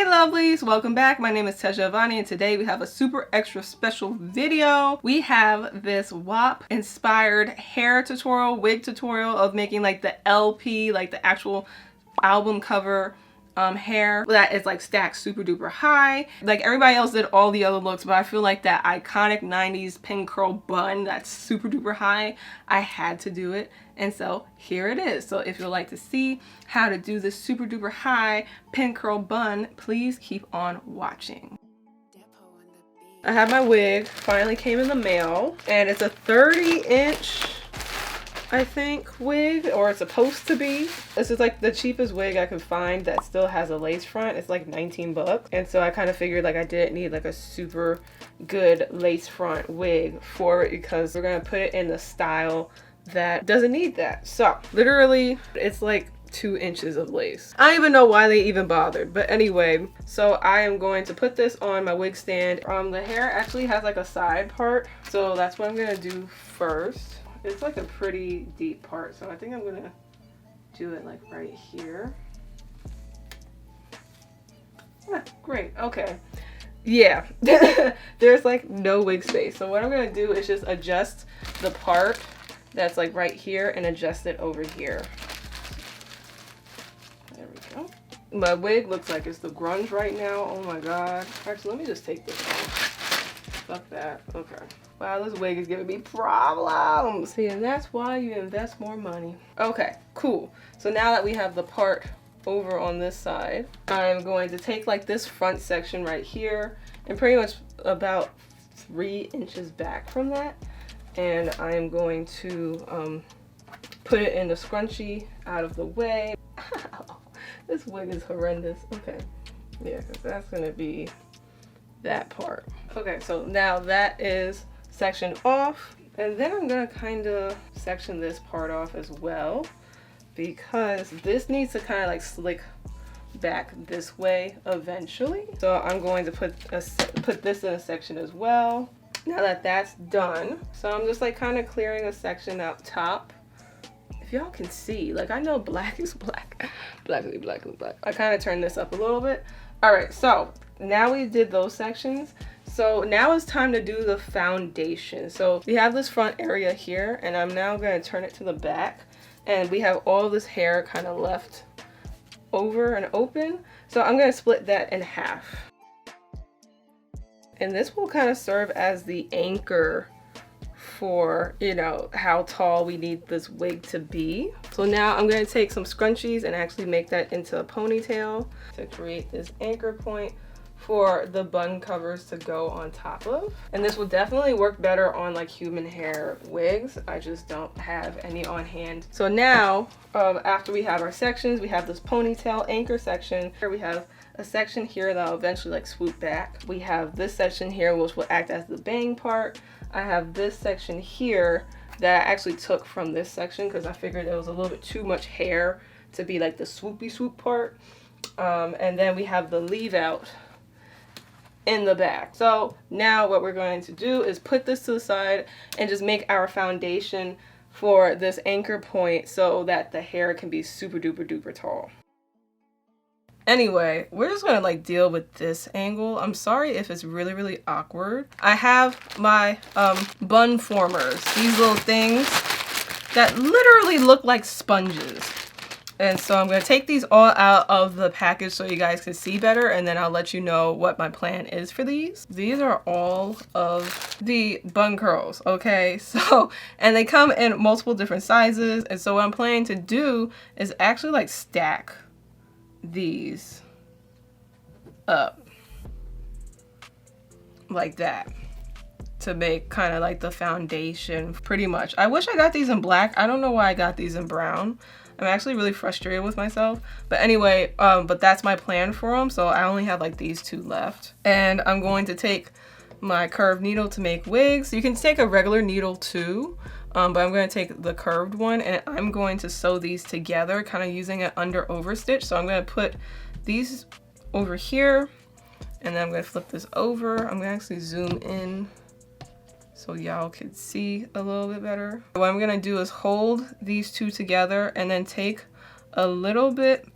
Hey lovelies, welcome back. My name is TEHJA, and today we have a super extra special video. We have this WAP inspired hair tutorial, wig tutorial of making like the LP, like the actual album cover hair that is like stacked super duper high. Like everybody else did all the other looks, but I feel like that iconic 90s pin curl bun that's super duper high, I had to do it. And so here it is. So if you'd like to see how to do this super duper high pin curl bun, please keep on watching. I have my wig, finally came in the mail, and it's a 30-inch I think wig, or it's supposed to be. This is like the cheapest wig I could find that still has a lace front. It's like 19 bucks. And so I kind of figured like I didn't need like a super good lace front wig for it because we're gonna put it in the style that doesn't need that. So literally it's like 2 inches of lace. I don't even know why they even bothered, but anyway, so I am going to put this on my wig stand. The hair actually has like a side part, so that's what I'm gonna do first. It's like a pretty deep part, so I think I'm gonna do it like right here. Ah, great, okay. Yeah, there's like no wig space. So what I'm gonna do is just adjust the part that's like right here and adjust it over here. There we go. My wig looks like it's the grunge right now. Oh my god. Actually, let me just take this off. Fuck that. Okay. Wow, this wig is giving me problems. See, and that's why you invest more money. Okay, cool. So now that we have the part over on this side, I'm going to take like this front section right here and pretty much about 3 inches back from that. And I'm going to put it in the scrunchie out of the way. Ow, this wig is horrendous. Okay, yeah, because that's going to be that part. Okay, so now that is sectioned off, and then I'm gonna kind of section this part off as well because this needs to kind of like slick back this way eventually. So I'm going to put this in a section as well. Now that that's done, so I'm just like kind of clearing a section up top. If y'all can see, like I know black is black, black is black is black. I kind of turned this up a little bit. All right, so now we did those sections. So now it's time to do the foundation. So we have this front area here, and I'm now going to turn it to the back, and we have all this hair kind of left over and open. So I'm going to split that in half. And this will kind of serve as the anchor for, you know, how tall we need this wig to be. So now I'm going to take some scrunchies and actually make that into a ponytail to create this anchor point for the bun covers to go on top of. And this will definitely work better on like human hair wigs. I just don't have any on hand. So now after we have our sections, we have this ponytail anchor section. Here we have a section here that'll eventually like swoop back. We have this section here which will act as the bang part. I have this section here that I actually took from this section because I figured it was a little bit too much hair to be like the swoopy swoop part. And then we have the leave out in the back. So now what we're going to do is put this to the side and just make our foundation for this anchor point so that the hair can be super duper duper tall. Anyway, we're just gonna like deal with this angle. I'm sorry if it's really really awkward. I have my bun formers, these little things that literally look like sponges. And so I'm going to take these all out of the package so you guys can see better, and then I'll let you know what my plan is for these. These are all of the bun curls, okay? So, and they come in multiple different sizes, and so what I'm planning to do is actually like stack these up like that to make kind of like the foundation pretty much. I wish I got these in black. I don't know why I got these in brown. I'm actually really frustrated with myself. But anyway, but that's my plan for them. So I only have like these 2 left. And I'm going to take my curved needle to make wigs. You can take a regular needle too, but I'm going to take the curved one and I'm going to sew these together, kind of using an under overstitch. So I'm going to put these over here, and then I'm going to flip this over. I'm going to actually zoom in so y'all can see a little bit better. What I'm gonna do is hold these 2 together and then take a little bit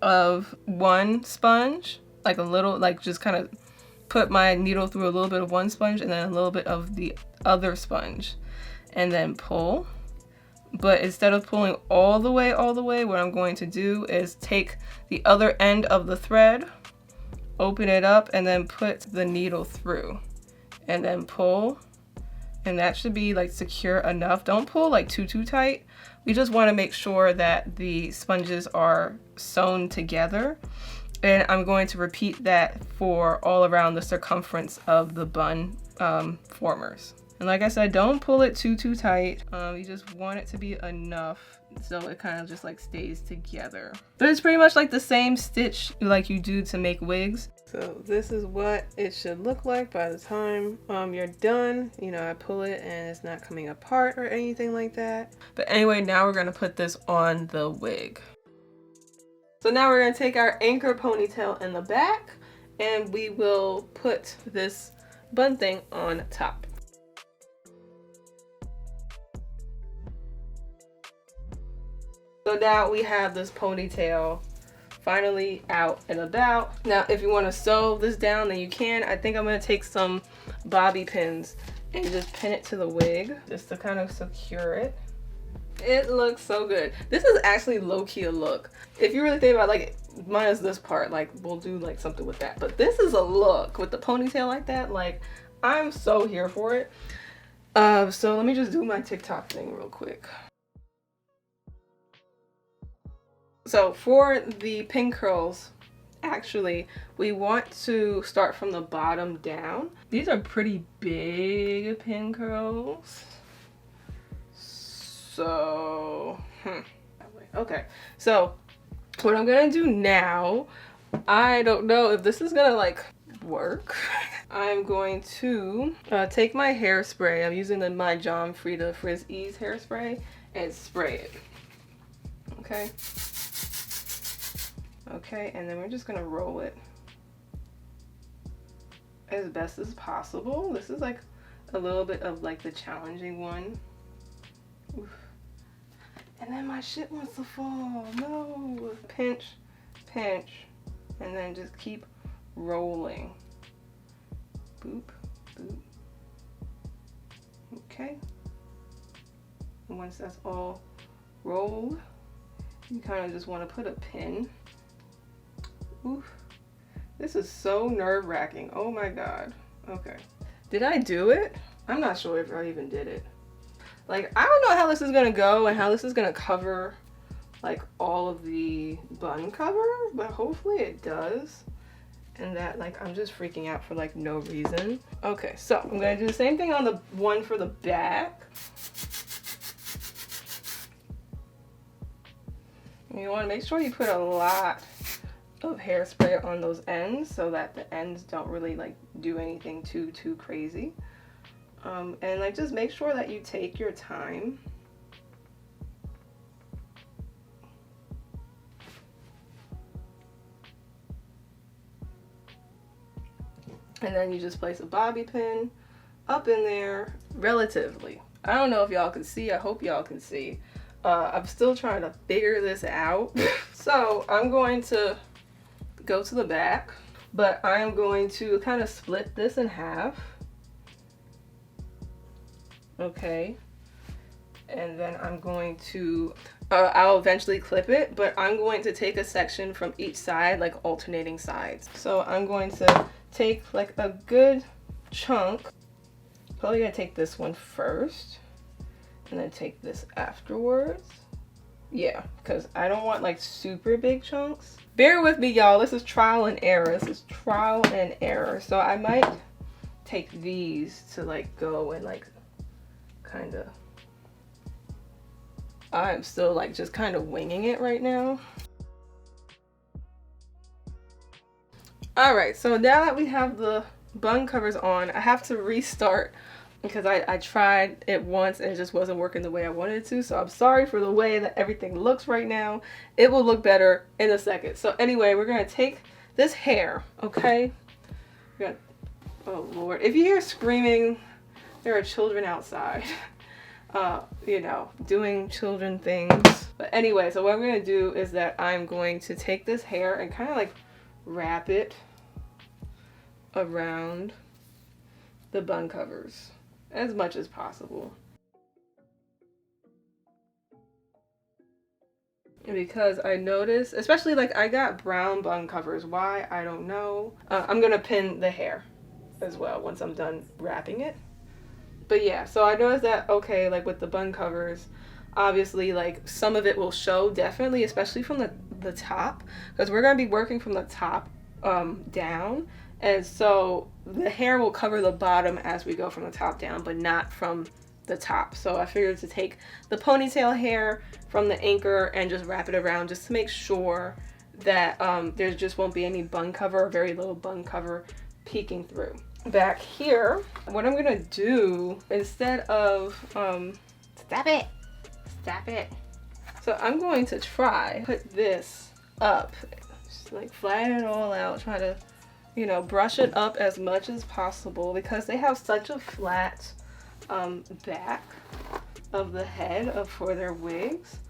of one sponge, like a little, like just kind of put my needle through a little bit of one sponge and then a little bit of the other sponge, and then pull. But instead of pulling all the way, what I'm going to do is take the other end of the thread, open it up, and then put the needle through, and then pull. And that should be like secure enough. Don't pull like too tight. We just want to make sure that the sponges are sewn together. And I'm going to repeat that for all around the circumference of the bun formers. And like I said, don't pull it too tight. You just want it to be enough so it kind of just like stays together. But it's pretty much like the same stitch like you do to make wigs. So this is what it should look like by the time you're done. You know, I pull it and it's not coming apart or anything like that. But anyway, now we're gonna put this on the wig. So now we're gonna take our anchor ponytail in the back and we will put this bun thing on top. So now we have this ponytail finally out and about. Now if you want to sew this down, then you can. I think I'm going to take some bobby pins and just pin it to the wig just to kind of secure it. It looks so good. This is actually low-key a look. If you really think about like, minus this part, like we'll do like something with that. But this is a look with the ponytail like that. Like I'm so here for it. So let me just do my TikTok thing real quick. So for the pin curls, actually, we want to start from the bottom down. These are pretty big pin curls. So, okay. So what I'm gonna do now, I don't know if this is gonna like work. I'm going to take my hairspray. I'm using my John Frieda Frizz Ease hairspray and spray it. Okay. Okay, and then we're just gonna roll it as best as possible. This is like a little bit of like the challenging one. Oof. And then my shit wants to fall. No. Pinch, pinch, and then just keep rolling. Boop, boop. Okay. And once that's all rolled, you kind of just want to put a pin. Oof. This is so nerve-wracking. Oh my god. Okay. Did I do it? I'm not sure if I even did it. Like, I don't know how this is gonna go and how this is gonna cover like all of the bun cover, but hopefully it does. And that like I'm just freaking out for like no reason. Okay, so I'm gonna do the same thing on the one for the back. You want to make sure you put a lot of hairspray on those ends so that the ends don't really like do anything too crazy. And like just make sure that you take your time. And then you just place a bobby pin up in there relatively. I don't know if y'all can see. I hope y'all can see. I'm still trying to figure this out. So I'm going to go to the back, but I'm going to kind of split this in half. Okay. And then I'm going to, I'll eventually clip it, but I'm going to take a section from each side, like alternating sides. So I'm going to take like a good chunk. Probably gonna take this one first and then take this afterwards. Yeah, because I don't want like super big chunks. Bear with me, y'all. This is trial and error. This is trial and error. So I might take these to like go and like kind of, I'm still like just kind of winging it right now. All right, so now that we have the bun covers on, I have to restart because I tried it once and it just wasn't working the way I wanted it to. So I'm sorry for the way that everything looks right now. It will look better in a second. So anyway, we're gonna take this hair, okay? Oh Lord, if you hear screaming, there are children outside, you know, doing children things. But anyway, so what I'm gonna do is that I'm going to take this hair and kind of like wrap it around the bun covers as much as possible. Because I noticed, especially like I got brown bun covers. Why? I don't know. I'm gonna pin the hair as well once I'm done wrapping it. But yeah, so I noticed that, okay, like with the bun covers, obviously like some of it will show, definitely, especially from the top, because we're gonna be working from the top down, and so the hair will cover the bottom as we go from the top down, but not from the top. So I figured to take the ponytail hair from the anchor and just wrap it around, just to make sure that there just won't be any bun cover or very little bun cover peeking through. Back here, what I'm gonna do, instead of stop it, so I'm going to try put this up, just like flatten it all out, try to, you know, brush it up as much as possible, because they have such a flat back of the head for their wigs.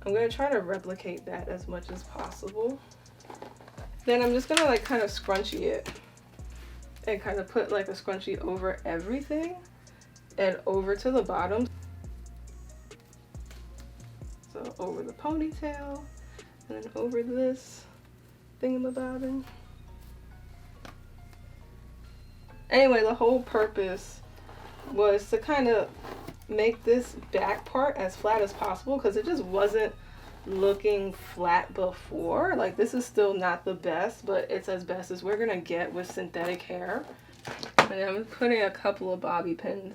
I'm gonna try to replicate that as much as possible. Then I'm just gonna like kind of scrunchie it and kind of put like a scrunchie over everything and over to the bottom. So over the ponytail and then over this thingamabobbin. Anyway, the whole purpose was to kind of make this back part as flat as possible, because it just wasn't looking flat before. Like, this is still not the best, but it's as best as we're gonna get with synthetic hair. And I'm putting a couple of bobby pins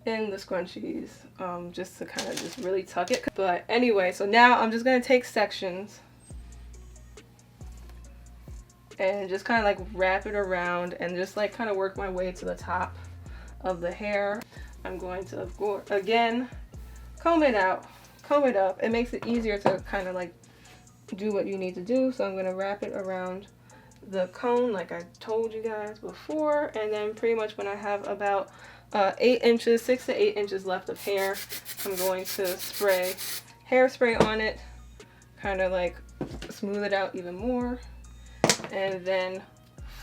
in the scrunchies just to kind of just really tuck it. But anyway, so now I'm just gonna take sections and just kind of like wrap it around and just like kind of work my way to the top of the hair. I'm going to go again, comb it out, comb it up. It makes it easier to kind of like do what you need to do. So I'm going to wrap it around the cone like I told you guys before, and then pretty much when I have about 8 inches, 6 to 8 inches left of hair, I'm going to spray hairspray on it, kind of like smooth it out even more, and then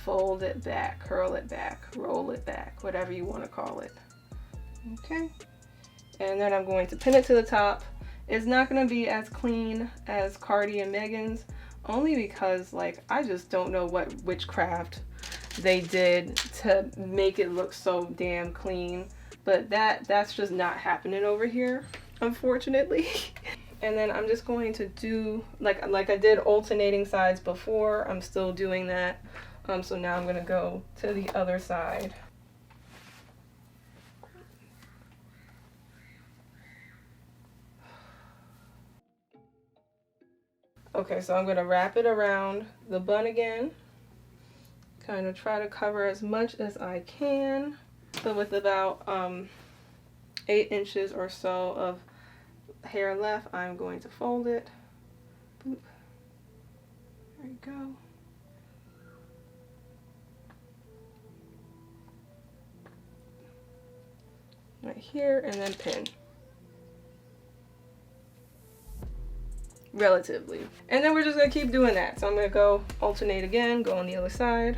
fold it back, curl it back, roll it back, whatever you want to call it. Okay, and then I'm going to pin it to the top. It's not going to be as clean as Cardi and Megan's, only because like I just don't know what witchcraft they did to make it look so damn clean, but that's just not happening over here, unfortunately. And then I'm just going to do like I did alternating sides before. I'm still doing that. So now I'm gonna go to the other side. Okay, so I'm gonna wrap it around the bun again. Kind of try to cover as much as I can. So with about 8 inches or so of hair left, I'm going to fold it. Boop. There you go. Right here, and then pin. Relatively. And then we're just gonna keep doing that. So I'm gonna go alternate again, go on the other side.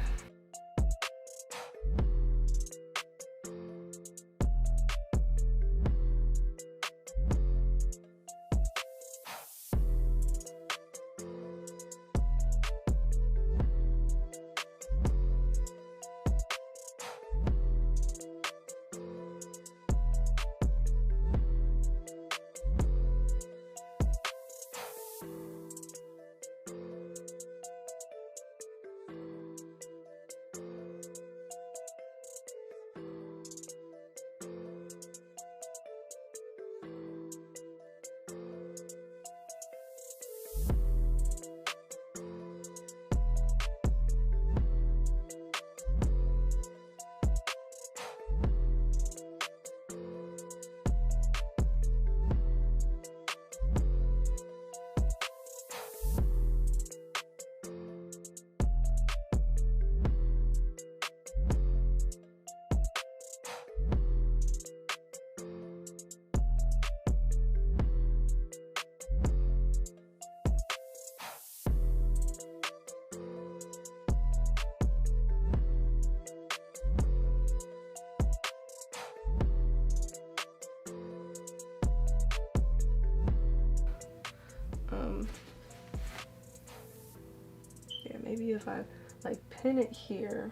maybe if I like pin it here.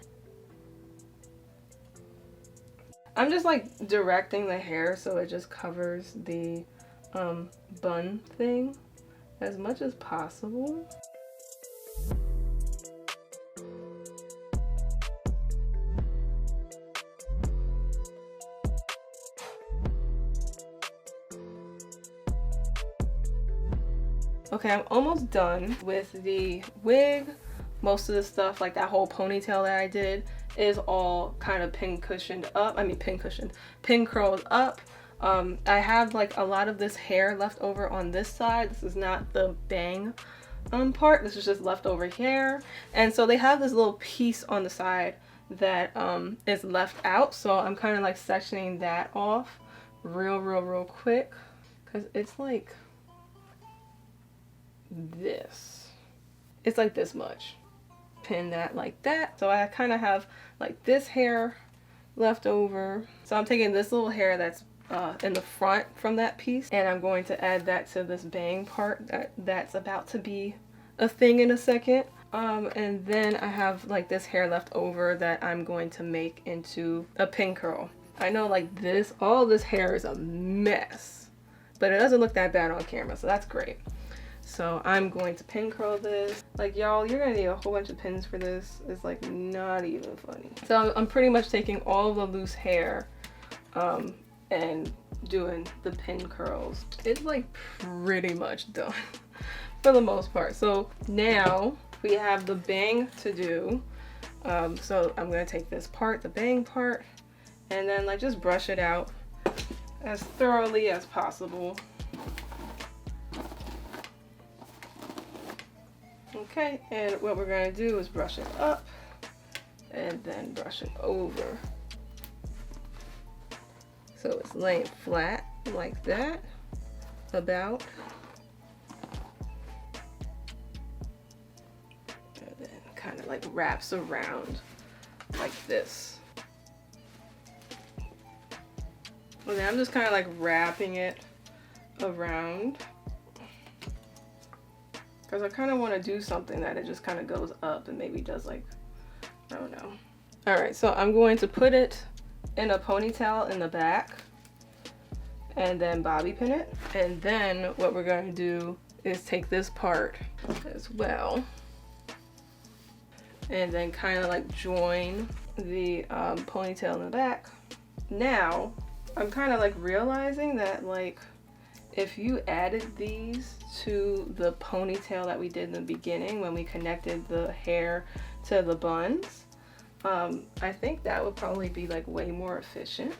I'm just like directing the hair so it just covers the bun thing as much as possible. Okay, I'm almost done with the wig. Most of the stuff, like that whole ponytail that I did, is all kind of pin curled up. I have like a lot of this hair left over on this side. This is not the bang part. This is just leftover hair. And so they have this little piece on the side that is left out. So I'm kind of like sectioning that off real quick, because it's like this. It's like this much. Pin that like that. So I kind of have like this hair left over. So I'm taking this little hair that's in the front from that piece, and I'm going to add that to this bang part that's about to be a thing in a second. And then I have like this hair left over that I'm going to make into a pin curl. I know like this, all this hair is a mess, but it doesn't look that bad on camera, so that's great. So I'm going to pin curl this. Like, y'all, you're gonna need a whole bunch of pins for this. It's like not even funny. So I'm pretty much taking all the loose hair and doing the pin curls. It's like pretty much done for the most part. So now we have the bang to do. So I'm gonna take this part, the bang part, and then like just brush it out as thoroughly as possible. Okay, and what we're going to do is brush it up and then brush it over. So it's laying flat like that, about. And then kind of like wraps around like this. And then I'm just kind of like wrapping it around, because I kind of want to do something that it just kind of goes up and maybe does like, I don't know. Alright, so I'm going to put it in a ponytail in the back and then bobby pin it. And then what we're going to do is take this part as well and then kind of like join the ponytail in the back. Now, I'm kind of like realizing that like if you added these to the ponytail that we did in the beginning when we connected the hair to the buns, I think that would probably be like way more efficient,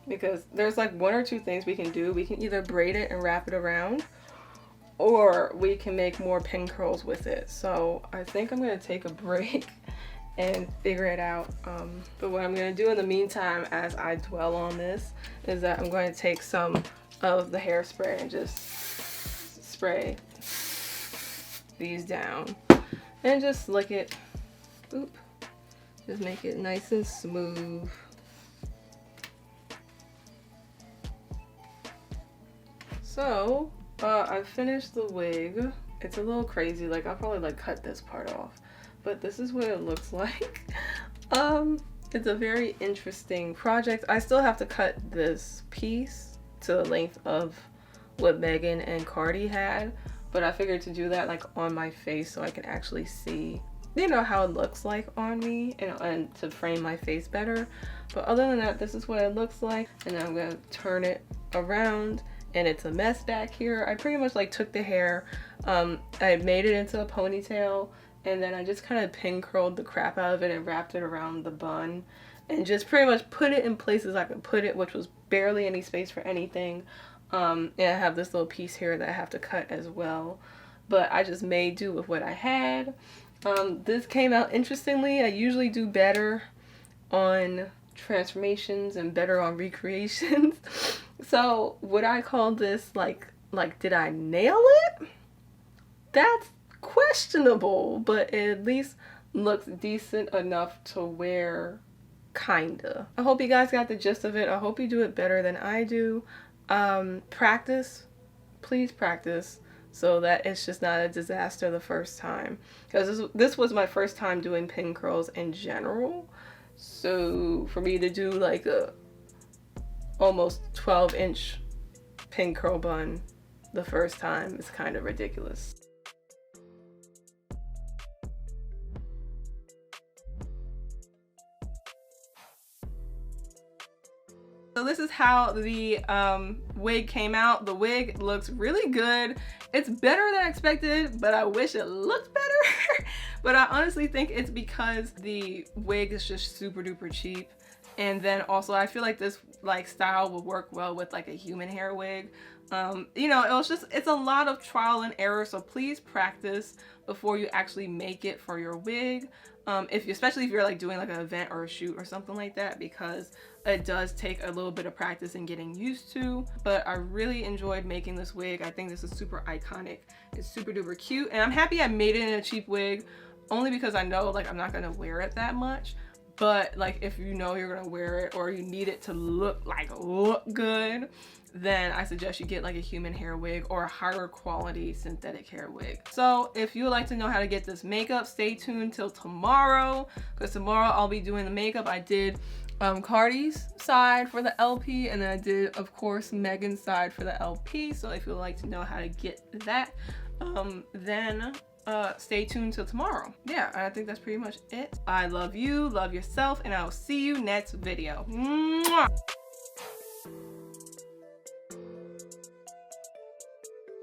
because there's like one or two things we can do. We can either braid it and wrap it around, or we can make more pin curls with it. So I think I'm gonna take a break and figure it out. But what I'm gonna do in the meantime as I dwell on this is that I'm going to take some of the hairspray and just spray these down and just slick it. Oop. Just make it nice and smooth. So I finished the wig. It's a little crazy, like I'll probably like cut this part off, but this is what it looks like. It's a very interesting project. I still have to cut this piece to the length of what Megan and Cardi had, but I figured to do that like on my face so I can actually see, you know, how it looks like on me, and to frame my face better. But other than that, this is what it looks like. And then I'm gonna turn it around, and it's a mess back here. I pretty much like took the hair, I made it into a ponytail, and then I just kind of pin curled the crap out of it and wrapped it around the bun and just pretty much put it in places I could put it, which was barely any space for anything. And I have this little piece here that I have to cut as well, but I just made do with what I had. This came out interestingly. I usually do better on transformations and better on recreations. So would I call this like did I nail it? That's questionable, but it at least looks decent enough to wear, kinda. I hope you guys got the gist of it. I hope you do it better than I do. Practice, please practice, so that it's just not a disaster the first time, because this was my first time doing pin curls in general. So for me to do like a almost 12-inch pin curl bun the first time is kind of ridiculous. So this is how the wig came out. The wig looks really good. It's better than expected, but I wish it looked better. But I honestly think it's because the wig is just super duper cheap. And then also I feel like this like style would work well with like a human hair wig. You know, it's a lot of trial and error, so please practice before you actually make it for your wig. Especially if you're like doing like an event or a shoot or something like that, because it does take a little bit of practice and getting used to. But I really enjoyed making this wig. I think this is super iconic. It's super duper cute, and I'm happy I made it in a cheap wig, only because I know like I'm not gonna wear it that much. But like if you know you're gonna wear it or you need it to look good, then I suggest you get like a human hair wig or a higher quality synthetic hair wig. So if you would like to know how to get this makeup, stay tuned till tomorrow, because tomorrow I'll be doing the makeup. I did Cardi's side for the LP, and then I did of course Megan's side for the LP. So if you would like to know how to get that, then stay tuned till tomorrow. Yeah, I think that's pretty much it. I love you, love yourself, and I'll see you next video. Mwah!